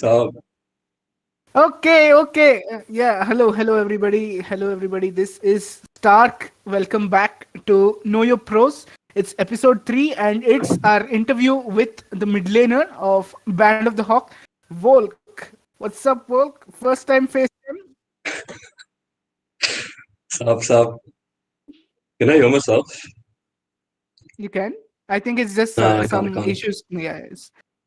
So, Okay. Yeah, hello, everybody. This is Stark. Welcome back to Know Your Pros. It's episode 3, and it's our interview with the mid laner of Band of the Hawk, Volc. What's up, Volc? First time face him? sup. Can I hear myself? You can. I think it's just Nah, I some can't. issues. Yeah,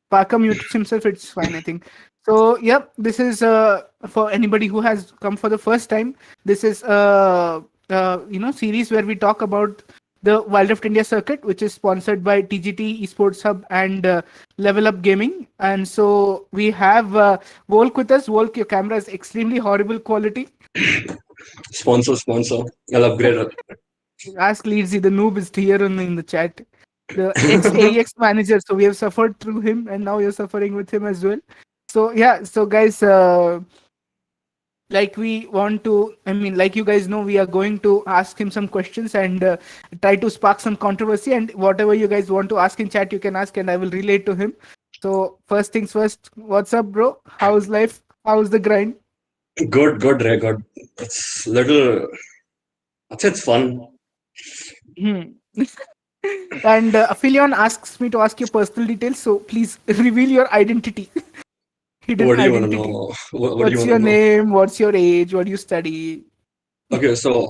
Parker mutes himself. It's fine, I think. So, yep, this is for anybody who has come for the first time. This is series where we talk about the Wild Rift India circuit, which is sponsored by TGT Esports Hub and Level Up Gaming. And so we have Volk with us. Volk, your camera is extremely horrible quality. Sponsor. I'll upgrade it. Ask Leedsy, the noob is here in the chat. The ex AEX manager. So we have suffered through him, and now you're suffering with him as well. So yeah, so guys, like you guys know, we are going to ask him some questions and try to spark some controversy. And whatever you guys want to ask in chat, you can ask, and I will relay it to him. So first things first, what's up, bro? How's life? How's the grind? Good, Ray, good. It's little. I'd say it's fun. Hmm. And Aphelion asks me to ask you personal details, so please reveal your identity. Hidden What do you want to identity. know? What do you What's want to your know? name? What's your age? What do you study? Okay, so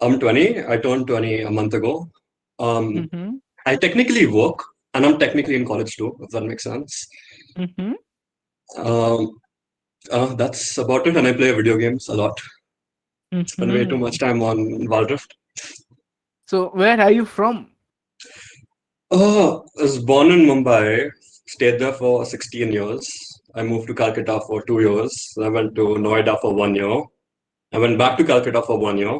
I'm 20. I turned 20 a month ago. Um, Mm-hmm. I technically work, and I'm technically in college too, if that makes sense. Mm-hmm. Um, that's about it, and I play video games a lot. Spend way too Mm-hmm. much time on Valorant. So where are you from? I was born in Mumbai, stayed there for 16 years. I moved to Calcutta for 2 years. I went to Noida for 1 year. I went back to Calcutta for 1 year.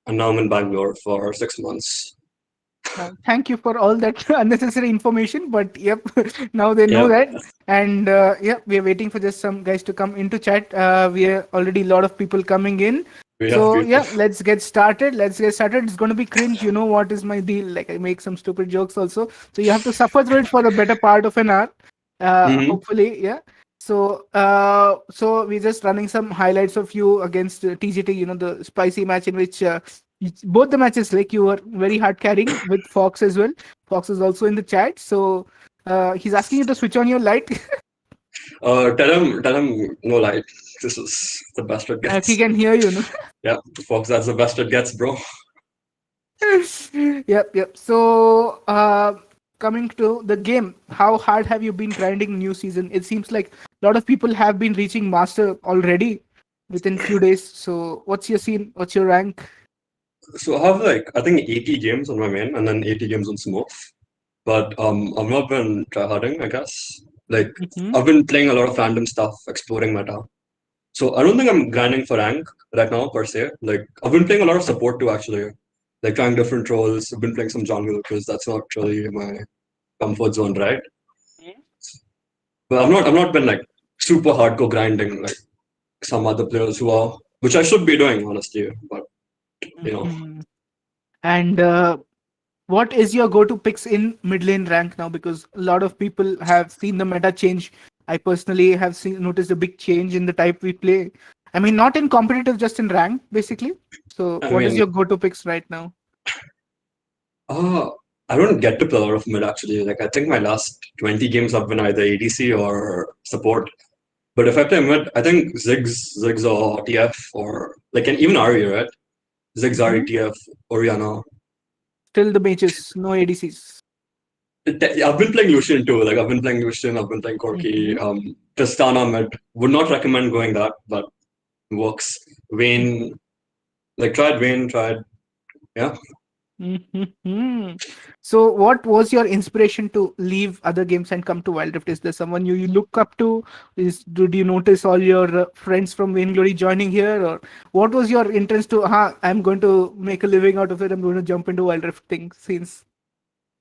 And now I'm in Bangalore for 6 months. Thank you for all that unnecessary information. But yep, now they know Yep, that. And yeah, we are waiting for just some guys to come into chat. We are already a lot of people coming in. we have So people. yeah, let's get started. It's going to be cringe. You know what is my deal? Like I make some stupid jokes also. So you have to suffer through it for the better part of an hour. Hmm. Hopefully, yeah. So we're just running some highlights of you against TGT. You know the spicy match in which both the matches like you were very hard carrying with Fox as well. Fox is also in the chat. So he's asking you to switch on your light. Tell him no light. This is the best it He gets. can hear you. No? Yeah, folks, that's the best it gets, bro. Yep. So coming to the game, how hard have you been grinding new season? It seems like a lot of people have been reaching master already within few days. So what's your scene? What's your rank? So I have like I think 80 games on my main and then 80 games on Smurf. But I've not been tryharding, I guess. Like Mm-hmm. I've been playing a lot of random stuff, exploring meta. So I don't think I'm grinding for rank right now per se. Like I've been playing a lot of support too actually. Like trying different roles. I've been playing some jungle because that's not really my comfort zone, right? But I've not been like super hardcore grinding like some other players who are, which I should be doing honestly. But you know, Mm-hmm. And what is your go-to picks in mid lane rank now? Because a lot of people have seen the meta change. I personally have seen noticed a big change in the type we play. I mean, not in competitive, just in rank, basically. So, I what is mean, your go-to picks right now? uh, I don't get to play a lot of mid actually. Like I think my last 20 games have been either ADC or support. But if I play mid, I think Ziggs or TF or like and even Ari, right? Ziggs, Ari, Mhm. TF, Oriana. Still the mages, no ADCs. I've been playing Lucian too. Like I've been playing Lucian, I've been playing Corki. Mhm. Tristana mid. Would not recommend going that, but works. Vayne, like tried Vayne, tried yeah. Mhm. So, what was your inspiration to leave other games and come to Wild Rift? Is there someone you look up to? Did you notice all your friends from Vainglory joining here, or what was your interest to? I'm going to make a living out of it. I'm going to jump into Wild Rift thing since.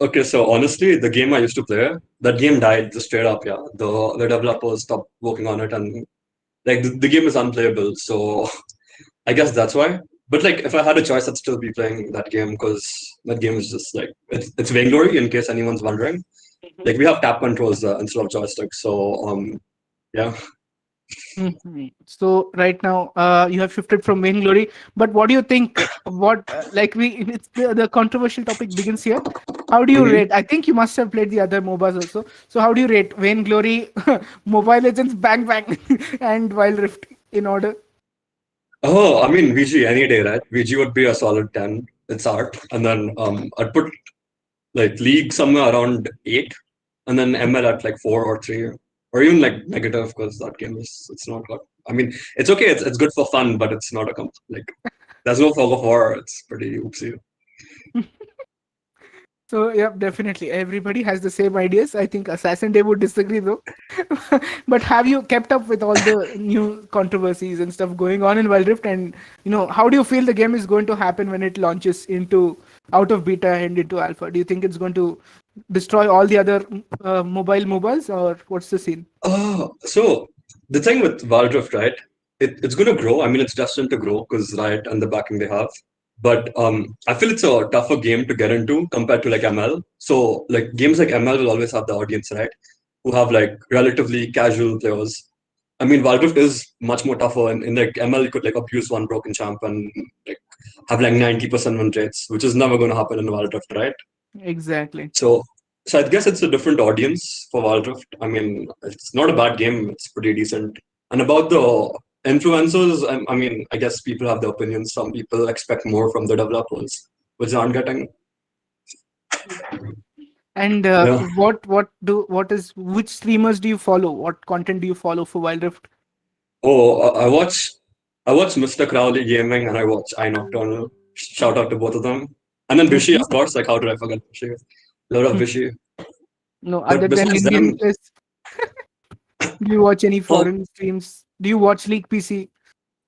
Okay, so honestly, the game I used to play, that game died just straight up. Yeah, the developers stopped working on it, and like the game is unplayable. So I guess that's why. But like, if I had a choice, I'd still be playing that game because that game is just like it's Vainglory. In case anyone's wondering, like we have tap controls instead of joysticks. So Yeah. So right now, you have shifted from Vainglory, but what do you think? What like we it's the controversial topic begins here. How do you Hmm. rate? I think you must have played the other MOBAs also. So how do you rate Vainglory, Mobile Legends, Bang Bang, and Wild Rift in order? Oh, I mean, VG any day, right? VG would be a solid 10. It's art. And then I'd put like League somewhere around 8. And then ML at like 4 or 3. Or even like negative because that game is, it's not good. I mean, it's okay. It's good for fun, but it's not a, like, there's no fog of war. It's pretty oopsie. So yeah, definitely. Everybody has the same ideas. I think Assassin Day would disagree though. But have you kept up with all the new controversies and stuff going on in Wild Rift? And how do you feel the game is going to happen when it launches into out of beta and into alpha? Do you think it's going to destroy all the other mobile mobiles, or what's the scene? So the thing with Valrift, right? It's going to grow. I mean, it's destined to grow because Riot and the backing they have. But I feel it's a tougher game to get into compared to like ML. So like games like ML will always have the audience, right? Who have like relatively casual players. I mean, Valrift is much more tougher. In like ML, you could like abuse one broken champ and like have like 90% win rates, which is never going to happen in Valrift, right? Exactly. So, so I guess it's a different audience for Wild Rift. I mean, it's not a bad game. It's pretty decent. And about the influencers, I mean, I guess people have their opinions. Some people expect more from the developers, which they aren't getting. And Yeah. which streamers do you follow? What content do you follow for Wild Rift? Oh, I watch Mr. Crowley Gaming and I watch iNocturnal. Shout out to both of them. And then Vishy, of course. Like, how did I forget Vishy? A lot of Vishy. No, other But than besides Indian them, players, do you watch any oh, foreign streams? Do you watch League PC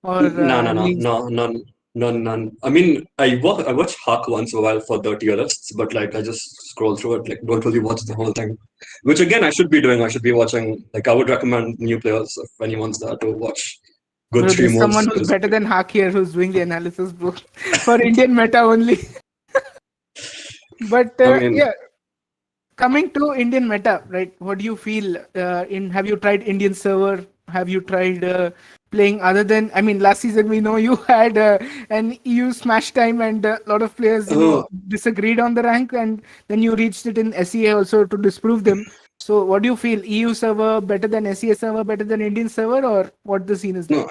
or no, no, no, Leagues? no, none, none, none. I mean, I watch Huck once in a while for the tier lists, but like I just scroll through it, like don't really watch the whole thing. Which again, I should be doing. I should be watching. Like I would recommend new players if anyone's there to watch good Bro, there's streamers. someone who's Because better than Hak here who's doing the analysis, bro, for Indian meta only. But I mean, yeah, coming to Indian meta, right? What do you feel in? Have you tried Indian server? Have you tried playing other than? I mean, last season we know you had an EU smash time, and a lot of players, oh disagreed on the rank, and then you reached it in SEA also to disprove them. So, what do you feel? EU server better than SEA server, better than Indian server, or what the scene is no, like?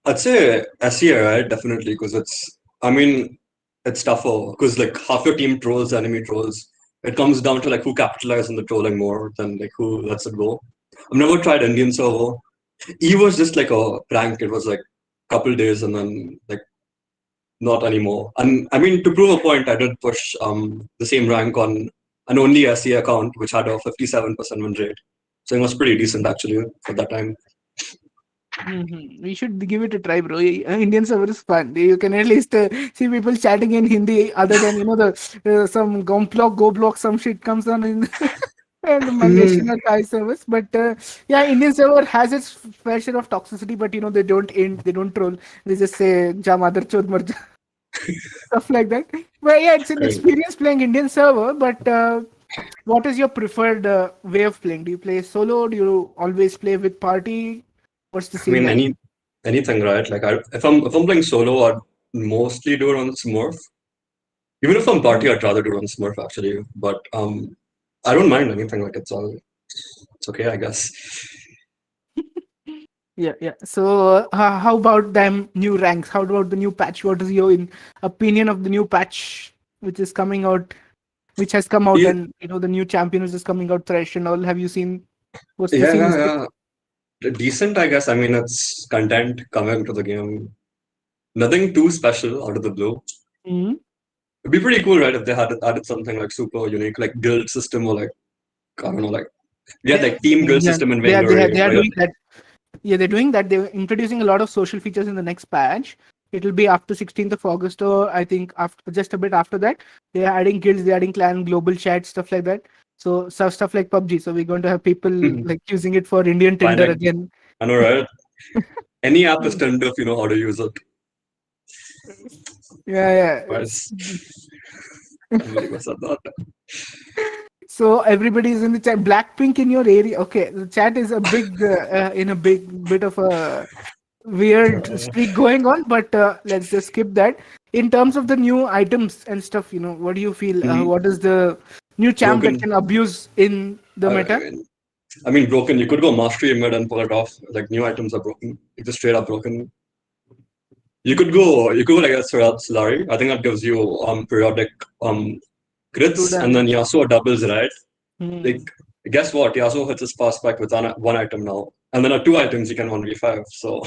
I'd say SEA, right? Definitely, because it's. I mean, it's tougher because like half your team trolls, enemy trolls. It comes down to like who capitalizes on the trolling more than like who lets it go. I've never tried Indian server. E was just like a prank. It was like couple days and then like not anymore. And I mean to prove a point, I did push the same rank on an only SE account which had a 57% win rate. So it was pretty decent actually for that time. We should give it a try, bro. Indian server is fun. You can at least see people chatting in Hindi, other than the some go block, some shit comes on in and Malaysian or Thai service. But yeah, Indian server has its fair share of toxicity, but they don't end, they don't troll. They just say "Ja mother chod mar ja," stuff like that. But yeah, it's an Right. experience playing Indian server. But what is your preferred way of playing? Do you play solo? Do you always play with party? What's the I scene mean like? anything, right? Like if I'm playing solo, I'd mostly do it on Smurf. Even if I'm party, I'd rather do it on Smurf actually. But I don't mind anything. Like it's okay, I guess. Yeah, yeah. So, how about them new ranks? How about the new patch? What is your opinion of the new patch which is coming out, which has come out, Yeah, and the new champion which is coming out, Thresh and all? Have you seen what's the yeah, scene yeah, is like? yeah. Decent, I guess. I mean, it's content coming to the game. Nothing too special out of the blue. Mhm. It'd be pretty cool, right, if they had added something like super unique, like guild system or like I don't know, like we had They, like team guild yeah, system in they Vainglory, are where you doing that. Yeah, they're doing that. They're introducing a lot of social features in the next patch. It'll be after 16th of August, or I think after just a bit after that. They're adding guilds, they're adding clan, global chat, stuff like that. So stuff like PUBG. So we're going to have people had like using it for Indian Tinder finding. again. I know, right? Any app is turned if you know how to use it. Yeah, yeah. Guys, can't believe I said that. So everybody is in the chat. Blackpink in your area. Okay, the chat is a big in a big bit of a weird Uh, streak going on, but let's just skip that. In terms of the new items and stuff, what do you feel? mhm. What is the new champ that Broken. can abuse in the I, meta? I mean, broken. You could go mastery mid and pull it off. Like new items are broken. Like just straight up broken. You could go like a Solari. I think that gives you periodic um True crits, and then damage. Yasuo doubles, right? Hmm. Like guess what? Yasuo hits his pass back with one item now, and then two items you can 1v5. So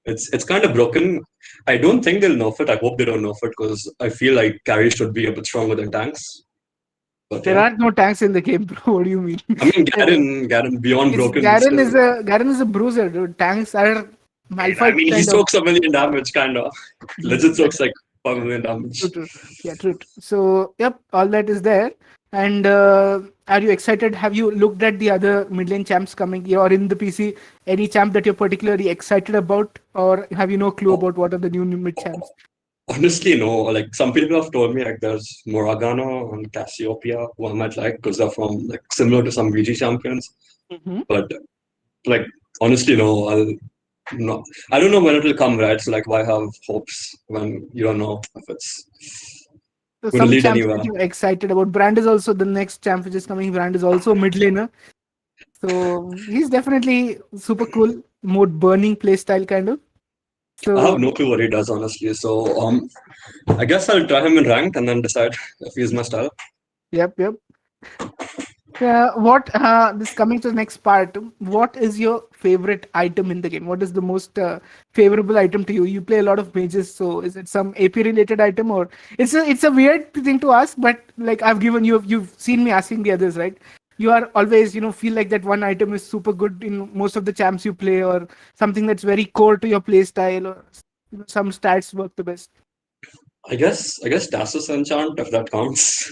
it's kind of broken. I don't think they'll nerf it. I hope they don't nerf it because I feel like carries should be a bit stronger than tanks. But There yeah, aren't no tanks in the game, bro. What do you mean? I mean Garen beyond It's broken still. Garen is a bruiser, dude. Tanks are I malfight mean he kind of. soaks a million damage, kind of. Legit Yeah, soaks like 5 million damage. true, true. Yeah, true. So, yep, all that is there. And are you excited? Have you looked at the other mid lane champs coming here or in the PC? Any champ that you're particularly excited about, or have you no clue Oh, about what are the new mid champs? honestly, no. Like some people have told me, like there's Moragana and Cassiopeia who I might like because they're from like similar to some VG champions. Hmm. But like honestly, no. No, I don't know when it will come, right? So like, why have hopes when you don't know if it's So going to some lead champs anywhere? that you're excited about. Brand is also the next champ which is coming. Brand is also a mid laner. So he's definitely super cool, more burning playstyle kind of. I have So no clue what he does, honestly. So I guess I'll try him in ranked and then decide if he's my style. yep, yep. What this coming to the next part? What is your favorite item in the game? What is the most favorable item to you? You play a lot of mages, so is it some AP related item or it's a weird thing to ask, but like I've given you've seen me asking the others, right? You are always feel like that one item is super good in most of the champs you play, or something that's very core to your play style, or some stats work the best. I guess Dasus enchant if that counts,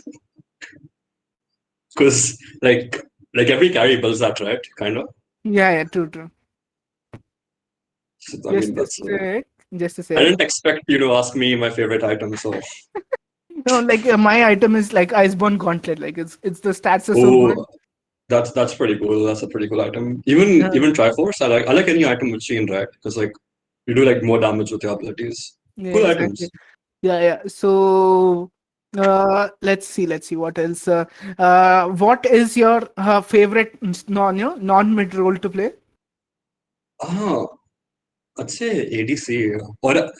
because like every carry builds that, right? Kind of. Yeah, yeah, true, true. So, I mean Just a that's. sec. Just a I sec. didn't expect you to ask me my favorite item, so No, like my item is like Iceborne Gauntlet. Like it's the stats are so good. oh, that's pretty cool. That's a pretty cool item. Even Triforce, I like any item with Sheen, right? Because like you do like more damage with your abilities. Yeah, Cool exactly. items. Yeah, yeah. So let's see what else. What is your favorite non mid role to play? Ah, I'd say ADC or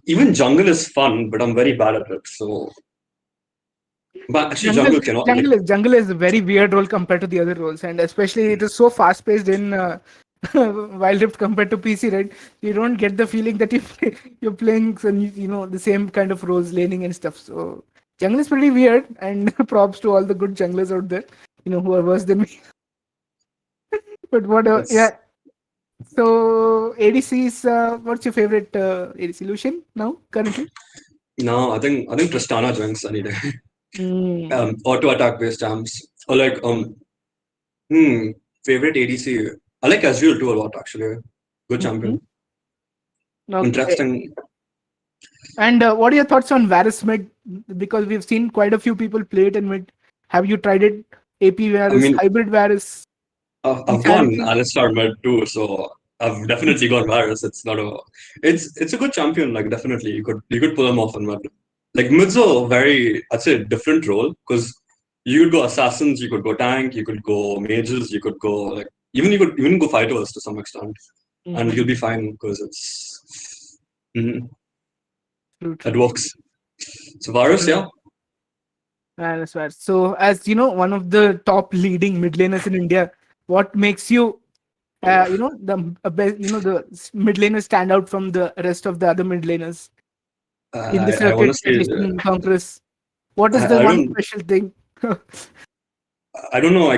even jungle is fun, but I'm very bad at it. So, but actually, Jungle, jungle cannot like. jungle is a very weird role compared to the other roles, and especially it is so fast paced in Wild Rift compared to PC, right? You don't get the feeling that you're playing some, the same kind of roles, laning and stuff. So jungle is pretty weird, and props to all the good junglers out there, who are worse than me. But whatever, It's yeah. So ADC is what's your favorite ADC Lucian now currently? no, I think Tristana junks any day. Mm. Auto attack based champs or like hmm favorite ADC. I like Ezreal too a lot actually. Good Mm-hmm. champion. Okay. Interesting. And what are your thoughts on Varus mid? Because we've seen quite a few people play it in mid. Have you tried it? AP I Varus, mean, hybrid Varus, I've gone Insanity? Alistar mid too, so I've definitely gone Varus. It's a good champion. Like definitely, you could pull him off in mid. Like mid's a very I'd say different role because you could go assassins, you could go tank, you could go mages, you could go like you could even go fighters to some extent, and Mm-hmm. you'll be fine because True, it true. works. So Varus, Mm. yeah. Varus, Varus. So, as you know, one of the top leading mid laners in India, what makes you, the mid laners stand out from the rest of the other mid laners in the I circuit, at honestly least in Congress? What is the I one don't special thing? I don't know. I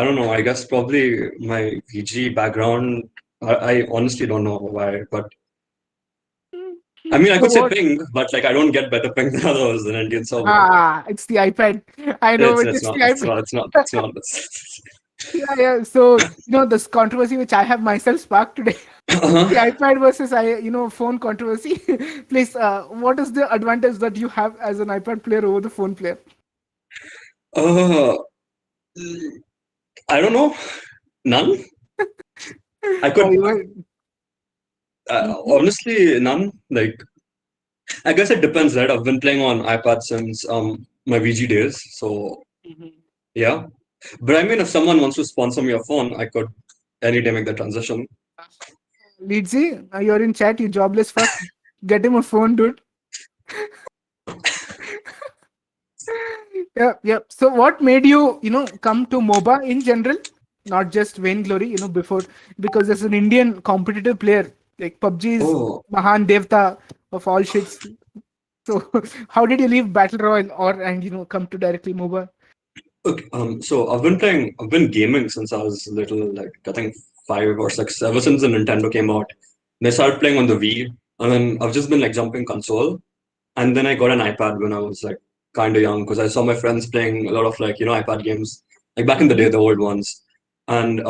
don't know. I guess probably my VG background. I honestly don't know why, but I mean, I So could say what? ping, but like I don't get better ping than others in Indian server. It's the iPad. I know It's it. it's It's the not. It's iPad. not. It's not. It's not. It's, Yeah, yeah. So this controversy which I have myself sparked today, the uh-huh. iPad versus phone controversy. Please, what is the advantage that you have as an iPad player over the phone player? Uh, I don't know. None. I Oh, could you were. Mhm, honestly none. Like I guess it depends, right? I've been playing on iPad since my VG days, so mhm. yeah. But I mean, if someone wants to sponsor me a phone, I could any day make the transition. Leedsy, you're in chat, you jobless fuck. Get him a phone, dude. Yeah, yeah. So what made you, come to MOBA in general? Not just Vainglory, before, because as an Indian competitive player, like PUBG is Oh, Mahan Devta of all shits. So how did you leave Battle Royale and come to directly MOBA? okay. So I've been gaming since I was little, like I think 5 or 6, ever since the Nintendo came out. And I started playing on the Wii, and then I've just been like jumping console. And then I got an iPad when I was like kind of young because I saw my friends playing a lot of like iPad games, like back in the day, Mm-hmm. the old ones. And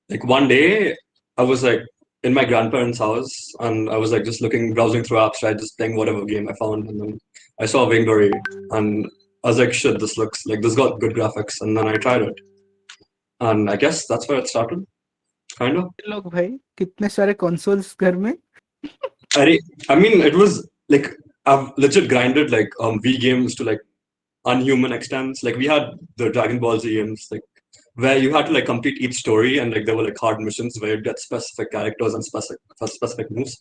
like one day, I was like in my grandparents' house, and I was like just looking, browsing through apps, right, just playing whatever game I found, and then I saw Vainglory, and I was like, shit, this looks like this got good graphics, and then I tried it, and I guess that's where it started, kind of. लोग भाई कितने सारे consoles घर में. I, I mean, it was like I've legit grinded like V games to like unhuman extents. Like we had the Dragon Ball Z games, like where you had to like complete each story, and like there were like hard missions where you get specific characters and specific moves.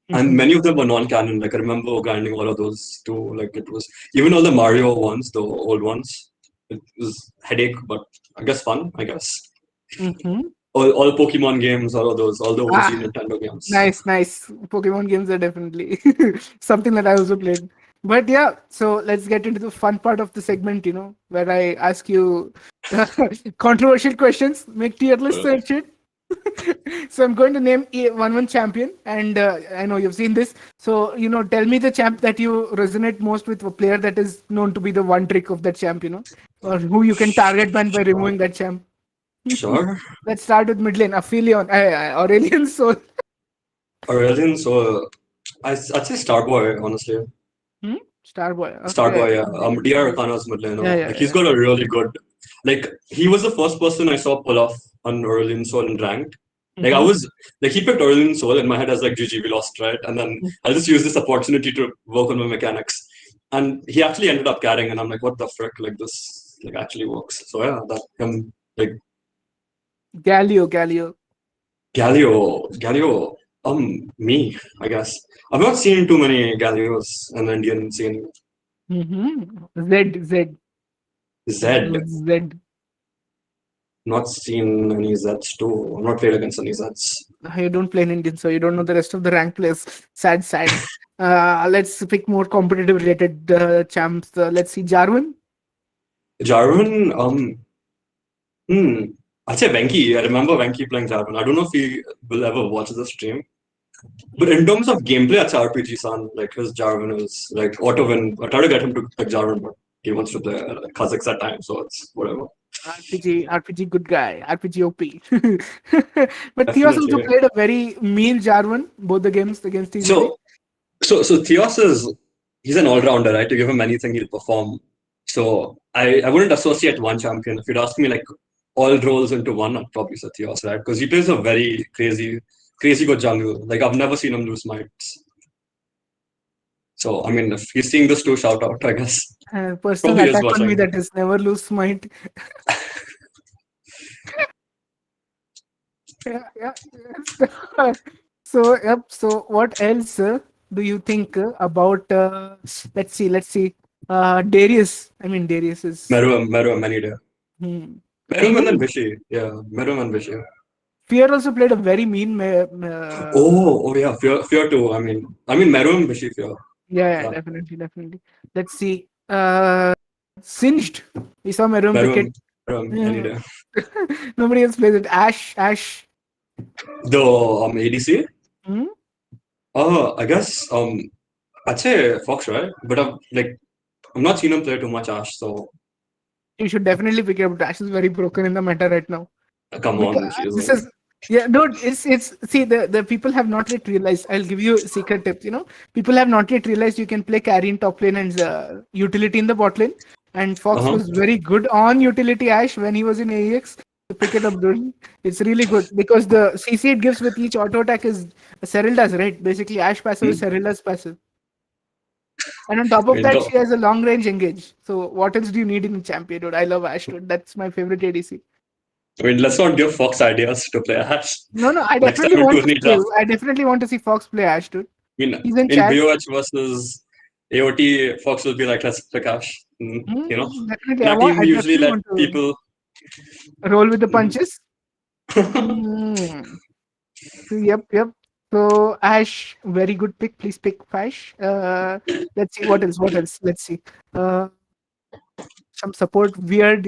And Mhm. many of them were non-canon. Like I remember grinding all of those too. Like it was even all the Mario ones, the old ones. It was headache, but I guess fun. I guess Mhm. all Pokemon games, all of those, all the OG Ah, Nintendo games. nice, nice. Pokemon games are definitely something that I also played. But yeah, so let's get into the fun part of the segment, where I ask you controversial questions, make tier lists and shit. So I'm going to name one champion, and I know you've seen this. So tell me the champ that you resonate most with, a player that is known to be the one trick of that champ, or who you can target ban by Sure, removing that champ. sure. Let's start with mid lane. Aphelion, Aurelion Soul. Aurelian, so I'd say Starboy, honestly. Hmm? Starboy. Okay. Starboy, yeah. DR Nice. Arcana's mid Yeah, laner. yeah, Like he's yeah. got a really good. Like he was the first person I saw pull off on Aurelian Soul in ranked. Like I Mm-hmm. was like he picked Aurelian Soul in my head as like GG we lost, right? And then I'll just use this opportunity to work on my mechanics. And he actually ended up carrying, and I'm like, what the frick? Like this like actually works. So yeah, that like Galio. Galio, me, I guess. I've not seen too many Galios in the Indian scene. Mm-hmm. Z. Zed, Z. not seen any Zeds too. I've not played against any Zeds. You don't play in Indian, so you don't know the rest of the rank players. Sad, sad. Let's pick more competitive related champs. Let's see, Jarvan. Jarvan, hmm, I'd say Venki. I remember Venki playing Jarvan. I don't know if he will ever watch the stream. But in terms of gameplay, that's RPG son. Like his Jarvan is like auto win. I try to get him to pick Jarvan, but he wants to play like Kazakhs at times, so it's whatever. RPG, good guy. RPG OP. But Theos also Definitely. played a very mean Jarvan both the games against TGT. So so Theos is he's an all rounder, right? To give him anything, he'll perform. So I wouldn't associate one champion. If you'd ask me like all roles into one, I'd probably say Theos, right? Because he plays a very crazy good jungle. Like I've never seen him lose mites. So I mean, if he's seeing this too, shout out, I guess. Personal Probably is attack on me, watching. that is never lose smite. Yeah, yeah. Yes. So, yep. So, what else do you think about? Let's see. Darius. I mean, Darius is. Meruem, any day. Hmm. Meruem and then Even Vishy. Yeah, Meruem and Vishy. Fear also played a very mean. Oh yeah, Fear too. I mean Meruem, Vishy, Fear. Yeah, yeah, Yeah, definitely. Let's see. Singed. We saw Merum pick it. Meruem, any Hmm. day. Nobody else plays it. Ash. The ADC. Hmm? I guess I'd say Fox, right? But I'm not seen him play too much Ash, so You should definitely pick it up. Ash is very broken in the meta right now. come Because on, this Jesus. is, yeah, dude, it's see, the people have not yet realized. I'll give you a secret tip. People have not yet realized you can play carry in top lane and utility in the bot lane. and Fox Uh-huh. was very good on utility Ash when he was in AEX. To pick it up, dude. It's really good because the CC it gives with each auto attack is Serilda's, right? Basically, Ash passive is Hmm. Serilda's passive. And on top I of mean, that, she has a long range engage. So what else do you need in a champion, dude? I love Ash, dude. That's my favorite ADC. let's not give Fox ideas to play Ash No, no, I next definitely time in want to tourney see. draft. I definitely want to see Fox play Ash, dude. I mean, He's in in chat. BOH versus AOT, Fox will be like, let's pick Ash. Definitely, In our team, I we usually definitely let want to people. roll with the Mhm. punches. Mm. Yep, yep. So Ash, very good pick. Please pick Ash. Let's see what else. What else? Let's see. Uh, some support. Weird,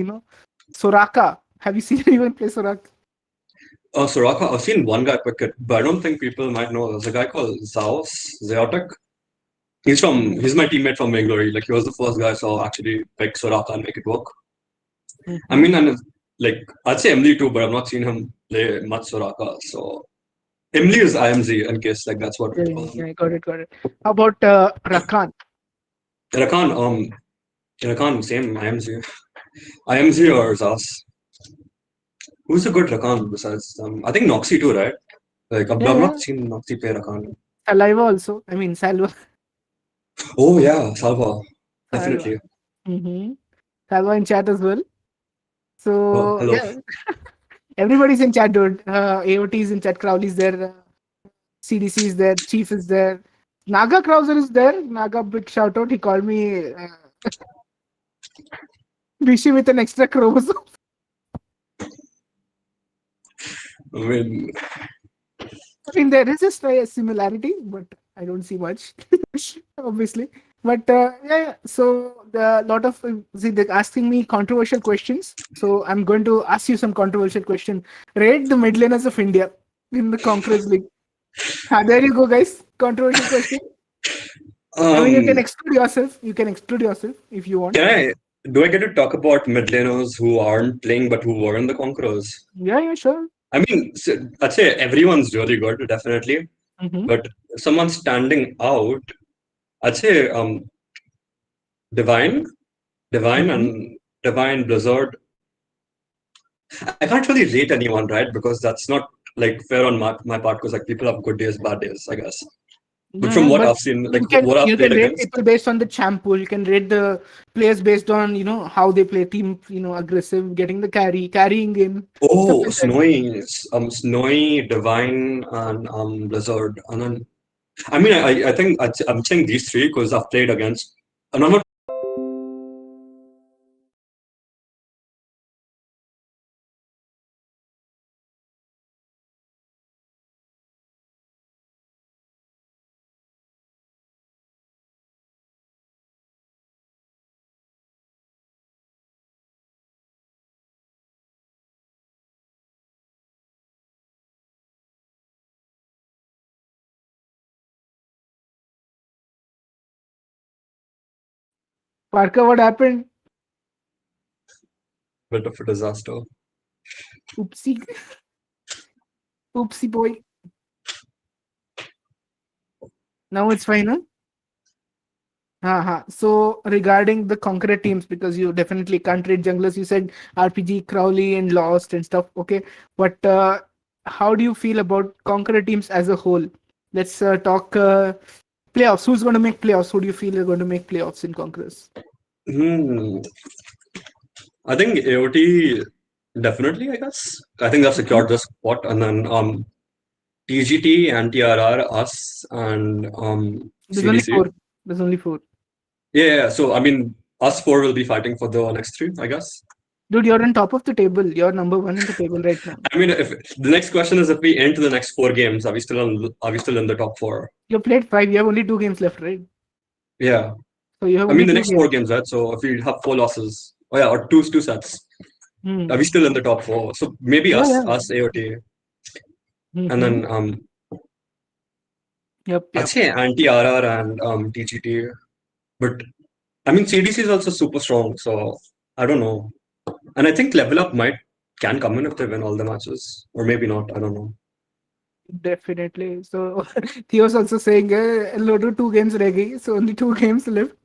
Soraka. Have you seen anyone play Soraka? Soraka, I've seen one guy pick it, but I don't think people might know. There's a guy called Zaotek. He's my teammate from Vainglory. Like, he was the first guy I saw actually pick Soraka and make it work. I Mm-hmm. mean, and like, I'd say Emily too, but I've not seen him play much Soraka. So, Emily is IMZ, in case, like, that's what we Yeah, call him. yeah, got it, got it. How about Rakan? Rakan, Rakan, same IMZ. IMZ or Zas. Who's a good Rakan besides I think Noxy too, right? Like, I've Yeah, not yeah. seen Noxy play Rakan. Saliva also. I mean, Salva. Oh, yeah, Salva. Salva. Definitely. Mm-hmm. Salva in chat as well. Oh, So hello. yeah, everybody's in chat, dude. AOT is in chat. Crowley's there. CDC is there. Chief is there. Naga Krauser is there. Naga, big shout out. He called me Rishi with an extra chromosome. I mean, I mean, there is just a similarity, but I don't see much, obviously. But yeah, yeah. So the lot of see, they're asking me controversial questions. So I'm going to ask you some controversial question. Rate the mid laners of India in the Conquerors League. Ah, there you go, guys. Controversial question. I mean, you can um, exclude yourself. You can exclude yourself if you want. can do I get to talk about mid laners who aren't playing but who were in the Conquerors? Yeah, yeah, sure. I mean, I'd say everyone's really good, definitely. Mm-hmm. But someone standing out, I'd say Divine, Divine, Mm-hmm. and Divine Blizzard. I can't really rate anyone, right? Because that's not like fair on my part. Because like people have good days, bad days, I guess. But Yeah, from yeah, what but I've seen, like you can what I've you played can rate against, people based on the champ pool. You can rate the players based on how they play team, aggressive, getting the carrying in stuff oh, like that. Snowy, Divine, and Blizzard, and then I mean, I think I'm saying these three because I've played against, and I'm not. Parker, what happened? Bit of a disaster. Oopsie, oopsie boy. Now it's fine, huh? Uh-huh. So regarding the Conqueror teams, because you definitely can't rate junglers, you said RPG, Crowley, and Lost and stuff. Okay, but how do you feel about Conqueror teams as a whole? Let's talk playoffs. Who's going to make playoffs? Who do you feel are going to make playoffs in Conquerors? Hmm. I think AOT definitely. I guess I think they've Mhm. secured this spot, and then TGT and TRR, us, and There's only CDC. four. There's only four. Yeah. So I mean, us four will be fighting for the next three, I guess. Dude, you're on top of the table. You're number one in the table right now. I mean, if the next question is if we enter the next four games, are we still in the top four? You played five. You have only two games left, right? Yeah. So you have I mean, only the two next four games. games, right? So if we have four losses, oh yeah, or two sets, are we Hmm. still in the top four? So maybe Yeah, us, yeah. AOT, and Mm-hmm. then Yep, I'd yep. say anti RR and TGT. But I mean, CDC is also super strong, so I don't know. And I think level up can come in if they win all the matches, or maybe not. I don't know. Definitely. So Theo's also saying Lodo two games regi, so only two games left.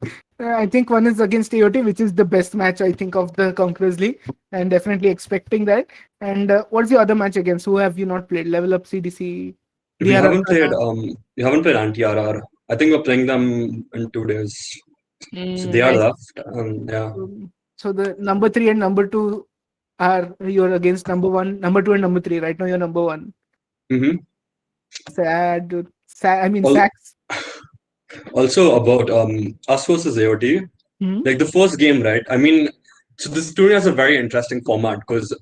I think one is against AOT, which is the best match I think of the Conquerors League, and definitely expecting that. And what's the other match against? Who have you not played? Level Up, CDC, We DR haven't played Arcana. anti-RR. I think we're playing them in 2 days. So they are Nice. left. Yeah. So the number three and number two are you're against number one, number two, and number three. Right now you're number one. Mm-hmm. Sad, dude. Sad. I mean, Al- sacks. Also about us versus AOT. Hmm. Like the first game, right? I mean, so this tournament has a very interesting format because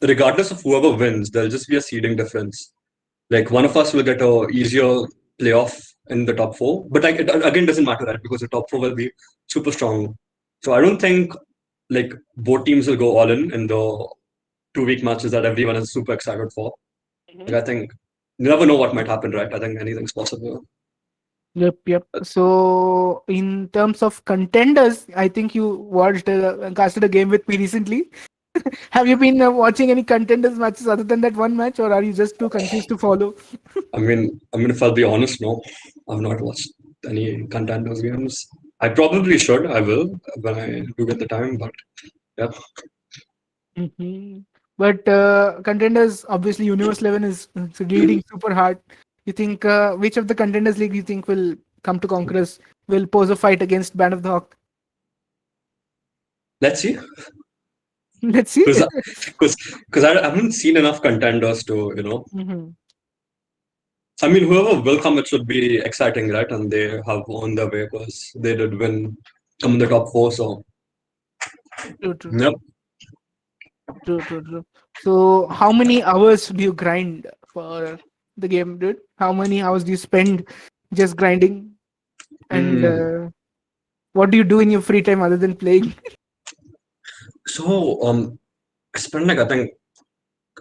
regardless of whoever wins, there'll just be a seeding difference. Like one of us will get a easier playoff in the top four, but like it again doesn't matter, right? Because the top four will be super strong. So I don't think like both teams will go all in the 2 week matches that everyone is super excited for. Like I think you never know what might happen, right? I think anything's possible. Yep, yep. So, in terms of contenders, I think you watched casted a game with me recently. Have you been watching any contenders matches other than that one match, or are you just too confused to follow? I mean, if I'll be honest, no, I've not watched any contenders games. I probably should. I will when I do get the time. But yeah, Hmm. But contenders, obviously, Universe 11 is leading super hard. You think which of the contenders league you think will come to Conquerors, will pose a fight against Band of the Hawk? let's see. Let's see. Because I haven't seen enough contenders to Hmm. I mean, whoever will come, it should be exciting, right? And they have won their way because they did win, come in the top four. So, True, true, yep. true, true, true. So, how many hours do you grind for the game, dude? How many hours do you spend just grinding? And Mm. what do you do in your free time other than playing? So, I spend like, I think,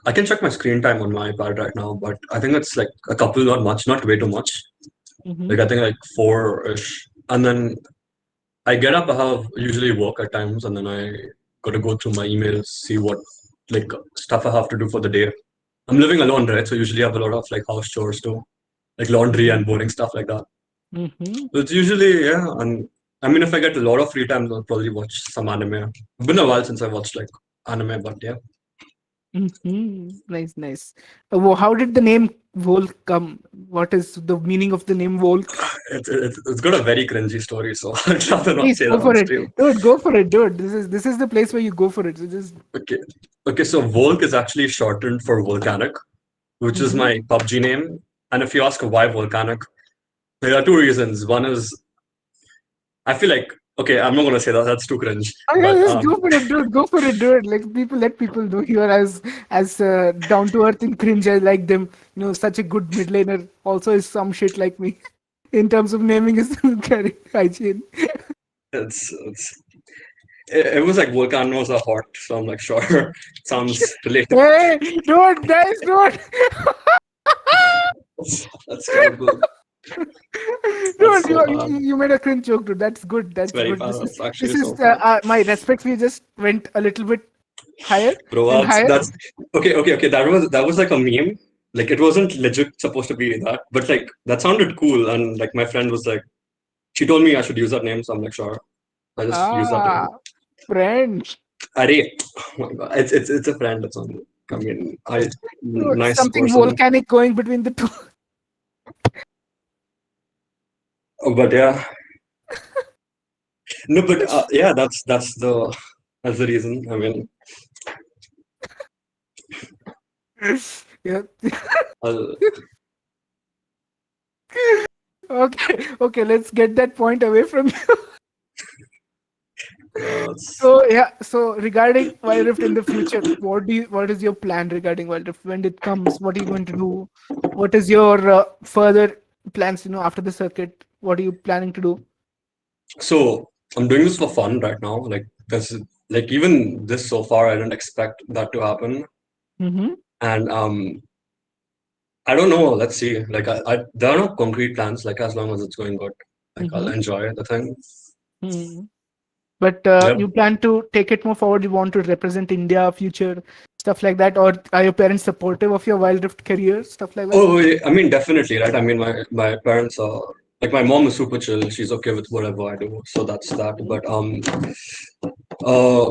I can check my screen time on my iPad right now, but I think it's like a couple, not much, not way too much. Hmm. Like, I think like four-ish. And then I get up, I have usually work at times, and then I got to go through my emails, see what like stuff I have to do for the day. I'm living alone, right? So usually I have a lot of like house chores too, like laundry and boring stuff like that. Hmm. So it's usually, yeah, and I mean, if I get a lot of free time, I'll probably watch some anime. It's been a while since I watched like anime, but yeah, Nice, nice. How did the name Volc come? What is the meaning of the name Volc? it's got a very cringy story, so I'd rather not Please say go that on for it, stream. dude. Go for it, dude. This is the place where you go for it. So just. Okay, okay, so Volk is actually shortened for Volcanic, which is Hmm. my PUBG name. And if you ask why Volcanic, there are two reasons. One is I feel like okay, I'm not gonna say that, that's too cringe, Okay, but just go for it, dude. Go for it, dude. Like people, let people know you are as down to earth and cringe as like them. You know, such a good mid laner. Also, is some shit like me in terms of naming his carry hygiene. it's it was like volcanoes are hot, so I'm like sure sounds relatable. Hey, dude, nice, dude. That's terrible. That's Dude, so bad. you made a cringe joke, dude. That's good. It's That's very good. bad. This is It's this actually is so bad. my respect for you just went a little bit higher Bro, and higher. that's okay. That was like a meme. Like it wasn't legit supposed to be that, but like that sounded cool. And like my friend was like, she told me I should use that name, so I'm like, sure. I just use that name. Ah, friend. Arey, oh my god, it's a friend. It's on. I mean, Dude, nice something person. volcanic going between the two. But yeah, no, but yeah, that's the reason. I mean, Yeah. I'll, Okay. Okay. Let's get that point away from you. it's- So yeah. So regarding Wild Rift in the future, what is your plan regarding Wild Rift when it comes? What are you going to do? What is your further plans? After the circuit, what are you planning to do? so I'm doing this for fun right now. Like, because like even this so far, I didn't expect that to happen. Mm-hmm. And I don't know. Let's see. Like, there are no concrete plans. Like, as long as it's going good, like I'll Mm-hmm. enjoy the thing. Hmm. But Yep. you plan to take it more forward. You want to represent India, future stuff like that, or are your parents supportive of your Wild Rift career, stuff like that? Oh, yeah, I mean, definitely, right? I mean, my parents are like my mom is super chill. She's okay with whatever I do, so that's that. Mhm. But uh,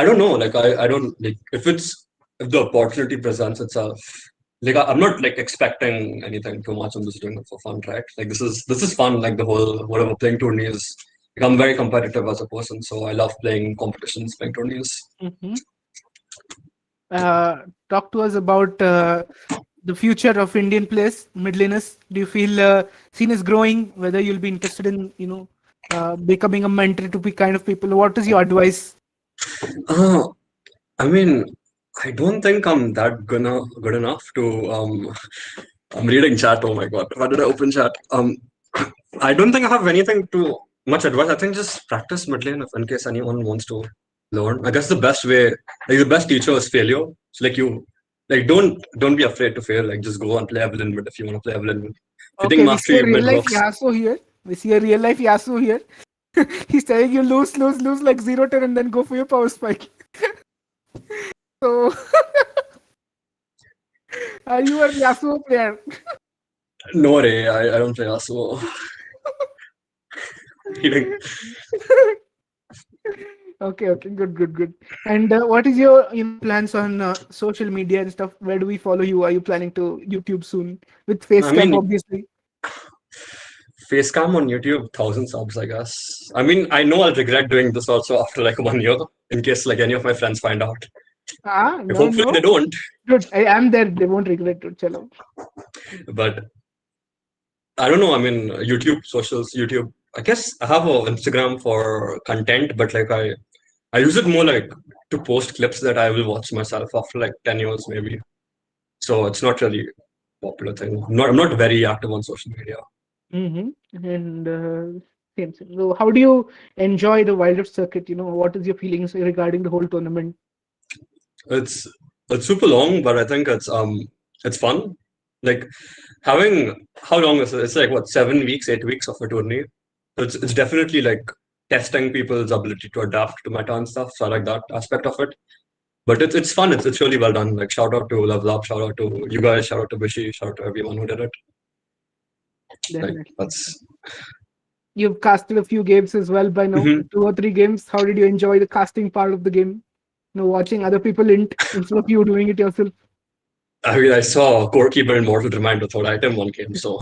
I don't know. Like I don't like if the opportunity presents itself. Like I'm not like expecting anything too much. I'm just doing it for fun, right? Like this is fun. Like the whole whatever playing tourneys. Like I'm very competitive as a person, so I love playing competitions, playing tourneys. Mhm. Talk to us about the future of Indian players, mid laners. Do you feel scene is growing? Whether you'll be interested in, becoming a mentor to be kind of people? What is your advice? Uh, I mean, I don't think I'm that good enough to I'm reading chat. Oh my god, why did I open chat? I don't think I have anything to much advice. I think just practice mid lane if in case anyone wants to learn. I guess the best way, like the best teacher is failure. So like you, like don't be afraid to fail. Like just go and play Evelyn mid if you want to play Evelyn mid. If you think Okay, we see a mastery real mid life works, Yasuo here. We see a real life Yasuo here. He's telling you lose, lose, lose like 0-10 and then go for your power spike. So, are you a Yasuo player? no way. I don't play Yasuo. Kidding. Okay, okay, good, good, good. And what is your plans on social media and stuff? Where do we follow you? Are you planning to YouTube soon with I Facecam, mean, obviously? Facecam on YouTube, 1,000 subs, I guess. I mean, I know I'll regret doing this also after like 1 year, in case like any of my friends find out. No, Hopefully no. they don't. Good. I am there. They won't regret it. Chalo. But I don't know. I mean, YouTube, socials, YouTube. I guess I have a Instagram for content, but like I use it more like to post clips that I will watch myself after like 10 years maybe. So it's not really popular thing. I'm not very active on social media. Mm-hmm. And same, same. So, how do you enjoy the Wild Rift circuit? What is your feelings regarding the whole tournament? It's it's super long, but I think it's fun. Like having how long is it? It's like what 7 weeks, 8 weeks of a tourney. So it's definitely like testing people's ability to adapt to meta and stuff. So I like that aspect of it. But it's fun. It's really well done. Like shout out to Level Up, shout out to you guys, shout out to Bishi, shout out to everyone who did it. Like Definitely. that's You've casted a few games as well by now, Mhm. 2 or 3 games. How did you enjoy the casting part of the game? Watching other people int instead of you doing it yourself. I mean I saw Gorekeeper and Mortal Remind without item one game, so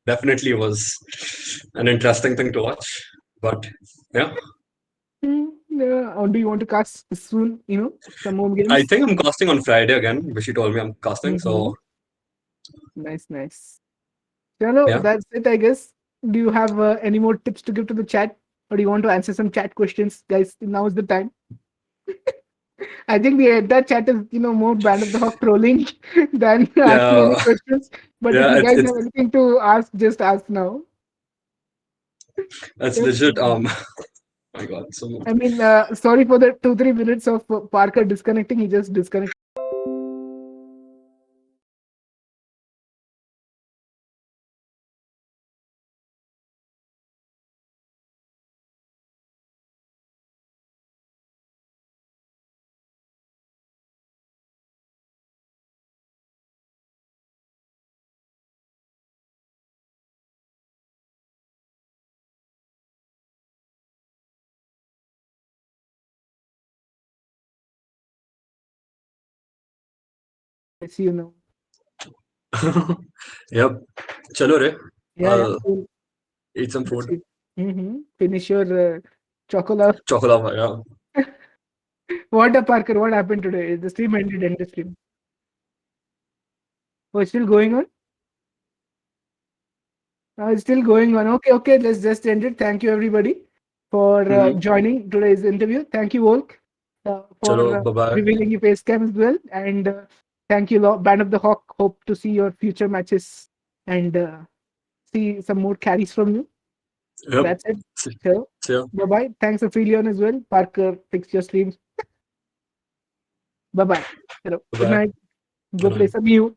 definitely was an interesting thing to watch. But yeah. Yeah. Or do you want to cast soon? Some more I games. think I'm casting on Friday again. Bishi told me I'm casting, Mm-hmm. so Nice, nice. Chalo, yeah. that's it, I guess. Do you have any more tips to give to the chat, or do you want to answer some chat questions, guys? Now is the time. I think the that chat is more band of the hawk trolling than asking any Yeah. questions. But if Yeah, you it's guys it's have anything to ask, just ask now. it's Yep. legit. My God. So I mean, sorry for the 2-3 minutes of Parker disconnecting. He just disconnected. I see you now. yep. Chalo re. Yeah, yeah, I'll cool. eat some That's food. it. Finish your chocolate. Chocolate, yeah. What Parker? What happened today? The stream ended. End the stream. Oh, it's still going on. It's still going on. Okay, okay. Let's just end it. Thank you, everybody, for Mm-hmm. joining today's interview. Thank you, Volk, Chalo, for bye bye. revealing your face cam as well. And thank you, Band of the Hawk. Hope to see your future matches and see some more carries from you. Yep. That's it. See, So, see ya. bye bye. Thanks, Aphelion, as well. Parker, fix your streams. Bye bye. Hello. Bye Good bye. night. Good Go play night. some you.